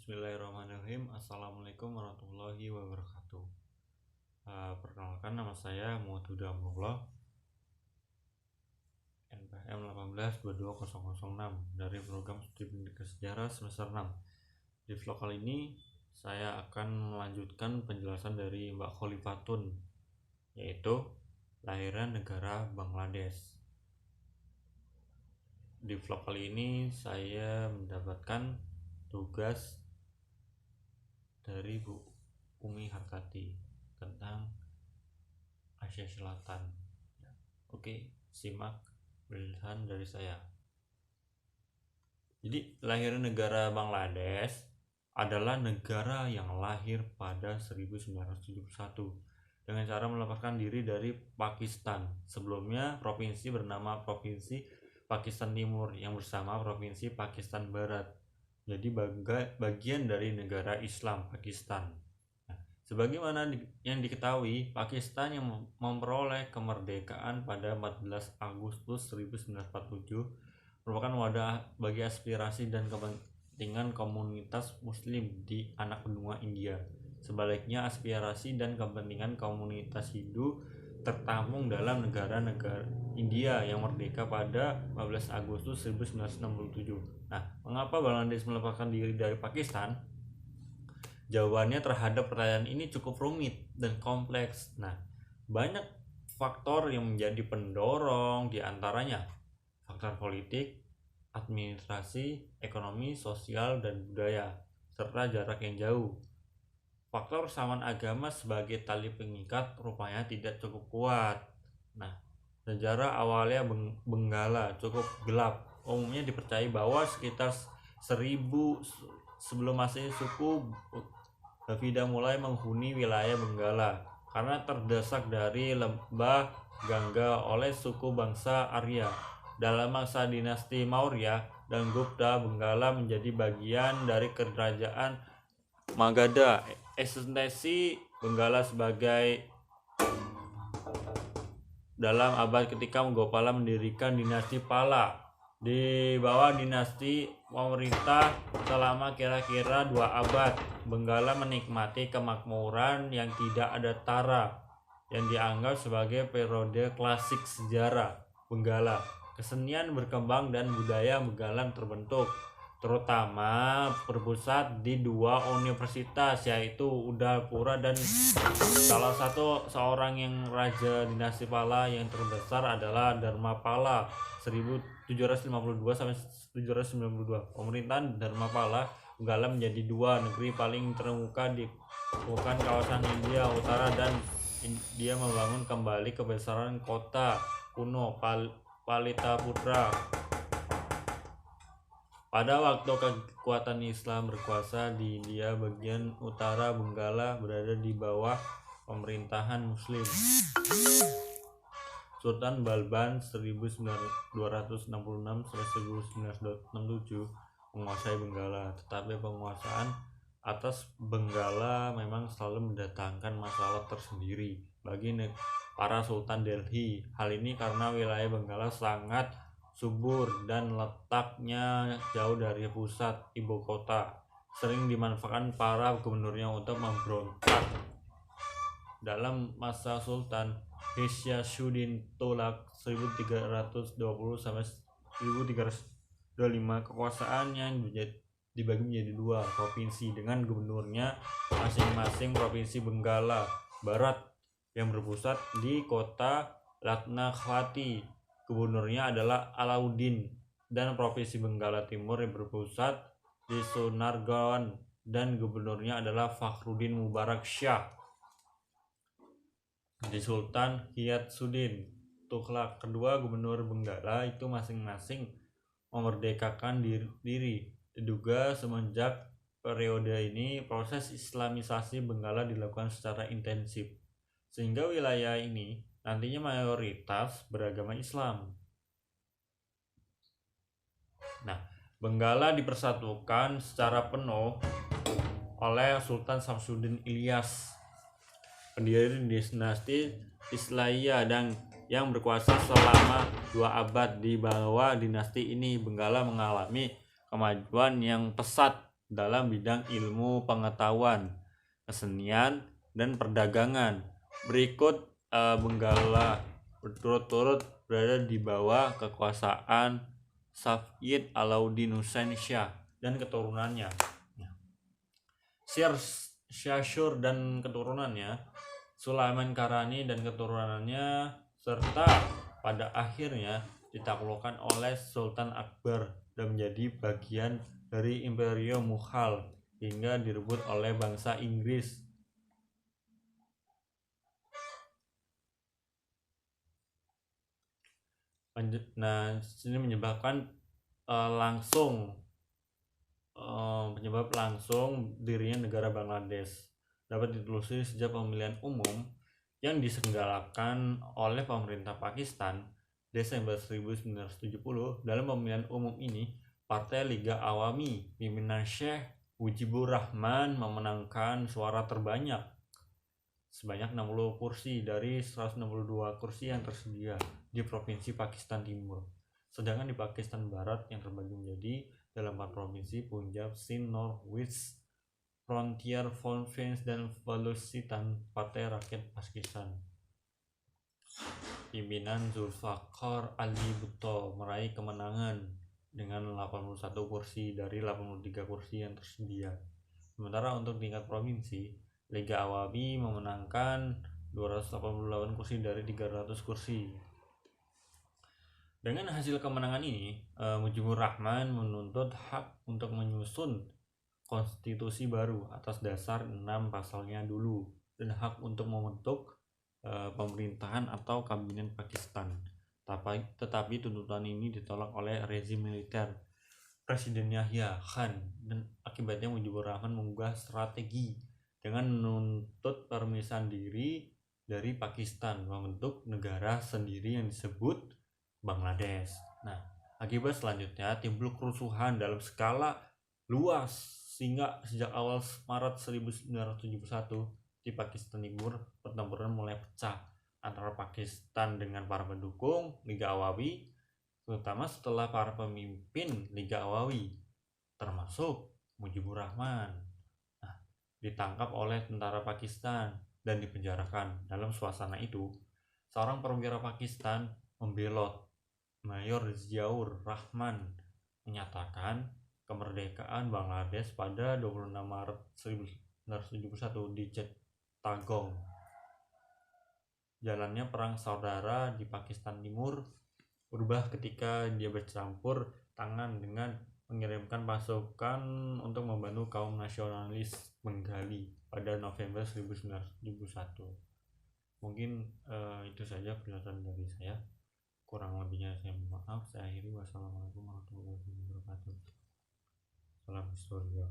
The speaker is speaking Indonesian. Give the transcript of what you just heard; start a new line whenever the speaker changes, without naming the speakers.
Bismillahirrahmanirrahim. Assalamualaikum warahmatullahi wabarakatuh. Perkenalkan, nama saya Muhammad Huda Amrullah, NPM 1822006 dari program studi pendidikan sejarah semester 6. Di vlog kali ini saya akan melanjutkan penjelasan dari Mbak Khalifatun, yaitu lahiran negara Bangladesh. Di vlog kali ini saya mendapatkan tugas dari Bu Umi Harkati tentang Asia Selatan. Oke, simak penjelasan dari saya. Jadi, lahiran negara Bangladesh adalah negara yang lahir pada 1971 dengan cara melepaskan diri dari Pakistan. Sebelumnya, provinsi bernama Provinsi Pakistan Timur yang bersama Provinsi Pakistan Barat. Jadi bagian dari negara Islam Pakistan. Nah, sebagaimana yang diketahui, Pakistan yang memperoleh kemerdekaan pada 14 Agustus 1947 merupakan wadah bagi aspirasi dan kepentingan komunitas Muslim di anak benua India. Sebaliknya, aspirasi dan kepentingan komunitas Hindu tertampung dalam negara-negara India yang merdeka pada 15 Agustus 1967. Nah, mengapa Bangladesh melepaskan diri dari Pakistan? Jawabannya terhadap pertanyaan ini cukup rumit dan kompleks. Nah, banyak faktor yang menjadi pendorong, diantaranya faktor politik, administrasi, ekonomi, sosial, dan budaya, serta jarak yang jauh. Faktor kesamaan agama sebagai tali pengikat rupanya tidak cukup kuat. Nah, sejarah awalnya Benggala cukup gelap. Umumnya dipercaya bahwa sekitar 1000 sebelum Masehi suku Davida mulai menghuni wilayah Benggala karena terdesak dari lembah Gangga oleh suku bangsa Arya. Dalam masa dinasti Maurya dan Gupta, Benggala menjadi bagian dari kerajaan Magadha. Eksistensi Benggala sebagai dalam abad ketika Gopala mendirikan dinasti Pala. Di bawah dinasti pemerintah selama kira-kira 2 abad, Benggala menikmati kemakmuran yang tidak ada tara yang dianggap sebagai periode klasik sejarah Benggala. Kesenian berkembang dan budaya Benggala terbentuk, terutama berpusat di 2 universitas, yaitu Udalpura, dan salah satu seorang yang raja dinasti Pala yang terbesar adalah Dharmapala 1752 sampai 792. Pemerintahan Dharmapala Benggala menjadi 2 negeri paling terkemuka di bukan kawasan India Utara, dan dia membangun kembali kebesaran kota kuno Pataliputra. Pada waktu kekuatan Islam berkuasa di India bagian utara, Benggala berada di bawah pemerintahan Muslim. Sultan Balban 1266 sampai 1967 menguasai Benggala, tetapi penguasaan atas Benggala memang selalu mendatangkan masalah tersendiri bagi para Sultan Delhi. Hal ini karena wilayah Benggala sangat subur dan letaknya jauh dari pusat ibu kota, sering dimanfaatkan para gubernurnya untuk memberontak. Dalam masa Sultan Ghisyashuddin Tughlaq 1320 sampai 1325, kekuasaannya dibagi menjadi 2 provinsi dengan gubernurnya masing-masing. Provinsi Benggala Barat yang berpusat di kota Latnakhwati, gubernurnya adalah Alauddin, dan Provinsi Benggala Timur yang berpusat di Sunargaon dan gubernurnya adalah Fakhruddin Mubarak Shah. Di Sultan Ghisyashuddin Tughlaq, kedua gubernur Benggala itu masing-masing memerdekakan diri. Diduga semenjak periode ini proses islamisasi Benggala dilakukan secara intensif, sehingga wilayah ini nantinya mayoritas beragama Islam. Nah, Benggala dipersatukan secara penuh oleh Sultan Samsuddin Ilyas, pendiri dinasti Islahiyah dan yang berkuasa selama 2 abad. Di bawah dinasti ini, Benggala mengalami kemajuan yang pesat dalam bidang ilmu pengetahuan, kesenian, dan perdagangan. Berikut Benggala berturut-turut berada di bawah kekuasaan Sayyid Alauddin Husain Shah dan keturunannya. Shah Shur dan keturunannya, Sulaiman Karani dan keturunannya, serta pada akhirnya ditaklukkan oleh Sultan Akbar dan menjadi bagian dari Imperium Mughal hingga direbut oleh bangsa Inggris. Nah, ini menyebabkan penyebab langsung dirinya negara Bangladesh. Dapat ditelusuri sejak pemilihan umum yang diselenggarakan oleh pemerintah Pakistan Desember 1970. Dalam pemilihan umum ini, Partai Liga Awami pimpinan Syekh Mujibur Rahman memenangkan suara terbanyak, sebanyak 60 kursi dari 162 kursi yang tersedia di Provinsi Pakistan Timur. Sedangkan di Pakistan Barat yang terbagi menjadi dalam 4 provinsi, Punjab, Sindh, Northwest, Frontier, Province, dan Balochistan. Partai Rakyat Pakistan pimpinan Zulfikar Ali Bhutto meraih kemenangan dengan 81 kursi dari 83 kursi yang tersedia. Sementara untuk tingkat provinsi, Liga Awami memenangkan 288 kursi dari 300 kursi. Dengan hasil kemenangan ini, Mujibur Rahman menuntut hak untuk menyusun konstitusi baru atas dasar 6 pasalnya dulu, dan hak untuk membentuk pemerintahan atau kabinet Pakistan. Tetapi tuntutan ini ditolak oleh rezim militer Presiden Yahya Khan, dan akibatnya Mujibur Rahman mengubah strategi dengan menuntut permisahan diri dari Pakistan, membentuk negara sendiri yang disebut Bangladesh. Nah, akibat selanjutnya timbul kerusuhan dalam skala luas sehingga sejak awal Maret 1971 di Pakistan Timur pertempuran mulai pecah antara Pakistan dengan para pendukung Liga Awami, terutama setelah para pemimpin Liga Awami termasuk Mujibur Rahman ditangkap oleh tentara Pakistan dan dipenjarakan. Dalam suasana itu, seorang perwira Pakistan membelot Mayor Ziaur Rahman menyatakan kemerdekaan Bangladesh pada 26 Maret 1971 di Chittagong. Jalannya perang saudara di Pakistan Timur berubah ketika dia bercampur tangan dengan mengirimkan pasukan untuk membantu kaum nasionalis Bengali pada November 1971. Mungkin itu saja penjelasan dari saya. Kurang lebihnya saya mohon maaf. Saya akhiri. Wassalamualaikum warahmatullahi wabarakatuh. Salam historia.